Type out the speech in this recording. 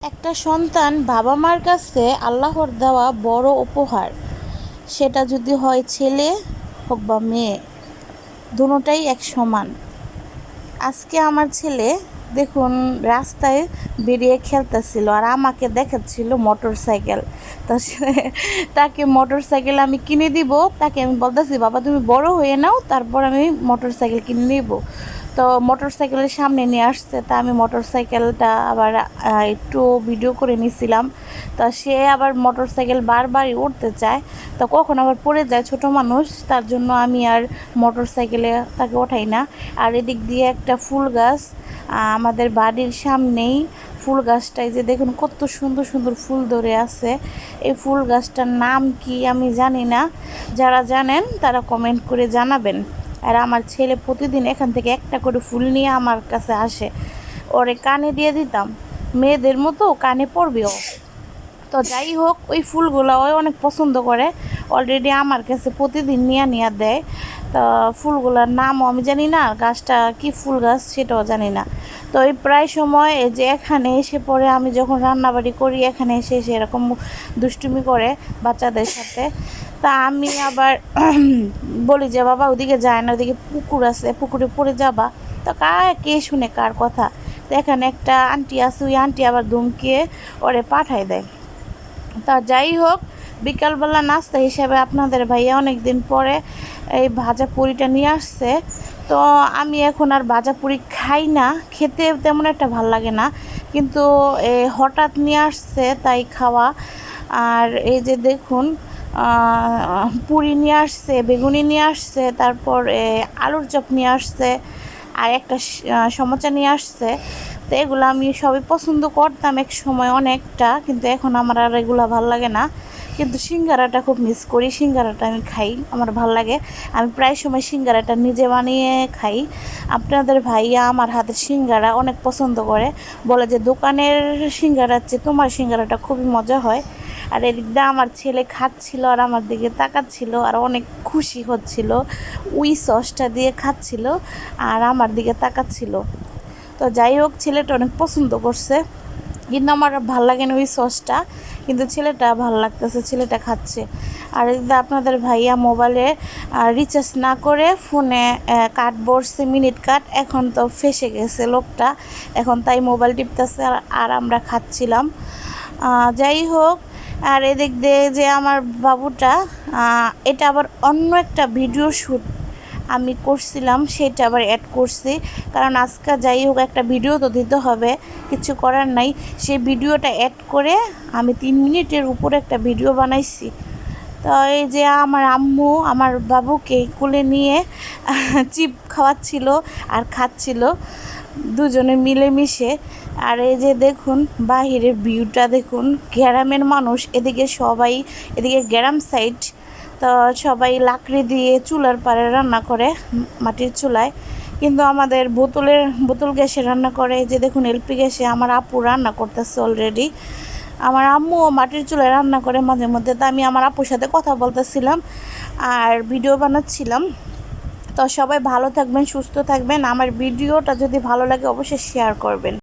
একটা সন্তান বাবা মার কাছে আল্লাহর দেওয়া বড় উপহার। সেটা যদি হয় ছেলে হোক বা মেয়ে, দুটোটাই এক সমান। আজকে আমার ছেলে দেখুন রাস্তায় বেরিয়ে খেলতেছিল আর আমাকে দেখাচ্ছিল মোটর সাইকেল। তো তাকে মোটর সাইকেল আমি কিনে দিব, তাকে আমি বলতেছি বাবা তুমি বড় হয়ে নাও, তারপর আমি মোটর সাইকেল কিনে নিব। তো মোটর সাইকেলের সামনে নিয়ে আসছে, তা আমি মোটর সাইকেলটা আবার একটু ভিডিও করে নিছিলাম। তো সে আবার মোটর সাইকেল বারবারই উঠতে চায়, তো কখন আবার পড়ে যায় ছোট মানুষ, তার জন্য আমি আর মোটর সাইকেলে তাকে ওঠাই না। আর এদিক দিয়ে একটা ফুল গাছ, আমাদের বাড়ির সামনেই ফুল গাছটায় যে দেখুন কত সুন্দর সুন্দর ফুল ধরে আছে। এই ফুল গাছটার নাম কি আমি জানি না, যারা জানেন তারা কমেন্ট করে জানাবেন। আর আমার ছেলে প্রতিদিন এখান থেকে একটা করে ফুল নিয়ে আমার কাছে আসে, ওরে কানে দিয়ে দিতাম, মেয়েদের মতো কানে পড়বেও। তো যাই হোক, ওই ফুলগুলো ওই অনেক পছন্দ করে, অলরেডি আমার কাছে প্রতিদিন নিয়ে দেয়। তো ফুলগুলোর নামও আমি জানি না, গাছটা কি ফুল গাছ সেটাও জানি না। তো এই প্রায় সময় এই যে এখানে এসে পরে আমি যখন রান্নাবাড়ি করি, এখানে এসে এসে এরকম দুষ্টুমি করে বাচ্চাদের সাথে। তা আমি আবার বলি যে বাবা ওদিকে যায় না, ওদিকে পুকুর আছে, পুকুরে পড়ে যাবা। তো কে শুনে কার কথা। তো এখানে একটা আন্টি আছে, ওই আন্টি আবার ধমকিয়ে ওরে পাঠায় দেয়। তা যাই হোক, বিকালবেলা নাস্তা হিসেবে আপনাদের ভাইয়া অনেক দিন পরে এই ভাজা পুরিটা নিয়ে আসছে। তো আমি এখন আর ভাজা পুরি খাই না, খেতে তেমন একটা ভাল লাগে না, কিন্তু হঠাৎ নিয়ে আসছে তাই খাওয়া। আর এই যে দেখুন পুরি নিয়ে আসছে, বেগুনি নিয়ে আসছে, তারপর আলুর চপ নিয়ে আসছে, আর একটা সমোসা নিয়ে আসছে। তো এগুলো আমি সবই পছন্দ করতাম এক সময় অনেকটা, কিন্তু এখন আমার আর এগুলো ভাল লাগে না। কিন্তু সিঙ্গারাটা খুব মিস করি, সিঙ্গারাটা আমি খাই, আমার ভাল লাগে। আমি প্রায় সময় সিঙ্গারাটা নিজে বানিয়ে খাই। আপনাদের ভাইয়া আমার হাতের সিঙ্গারা অনেক পছন্দ করে, বলে যে দোকানের সিঙ্গারার চেয়ে তোমার সিঙ্গারাটা খুবই মজা হয়। আর এদিক দিয়ে আমার ছেলে খাচ্ছিল আর আমার দিকে তাকাচ্ছিল আর অনেক খুশি হচ্ছিল, ওই সসটা দিয়ে খাচ্ছিল আর আমার দিকে তাকাচ্ছিল। তো যাই হোক, ছেলেটা অনেক পছন্দ করছে, কিন্তু আমার ভাল লাগে না ওই সসটা, কিন্তু ছেলেটা ভাল লাগতেছে, ছেলেটা খাচ্ছে। আর এদিকে আপনাদের ভাইয়া মোবাইলে রিচার্জ না করে ফোনে কাট বসছে, মিনিট কাট, এখন তো ফেসে গেছে লোকটা, এখন তাই মোবাইল টিপতেছে আর আমরা খাচ্ছিলাম। যাই হোক, আর এদিক দিয়ে যে আমার বাবুটা, এটা আবার অন্য একটা ভিডিও শ্যুট আমি করছিলাম, সেটা আবার অ্যাড করছি, কারণ আজকে যাই হোক একটা ভিডিও তো দিতে হবে, কিছু করার নাই। সেই ভিডিওটা অ্যাড করে আমি 3 মিনিটের উপরে একটা ভিডিও বানাইছি। তো এই যে আমার আম্মু আমার বাবুকে কোলে নিয়ে চিপ খাওয়াচ্ছিল আর খাচ্ছিল দুজনে মিলেমিশে। আর এই যে দেখুন বাহিরের ভিউটা দেখুন, গ্রামের মানুষ এদিকে সবাই, এদিকে গ্রাম সাইড, তো সবাই লাকড়ি দিয়ে চুলার পাড়ে রান্না করে, মাটির চুলায়, কিন্তু আমাদের বোতল গ্যাসে রান্না করে। যে দেখুন এলপি গ্যাসে আমার আপু রান্না করতেছে অলরেডি। আমার আম্মুও মাটির চুলায় রান্না করে মাঝে মধ্যে। তো আমি আমার আপুর সাথে কথা বলতেছিলাম আর ভিডিও বানাচ্ছিলাম। তো সবাই ভালো থাকবেন, সুস্থ থাকবেন। আমার ভিডিওটা যদি ভালো লাগে অবশ্যই শেয়ার করবেন।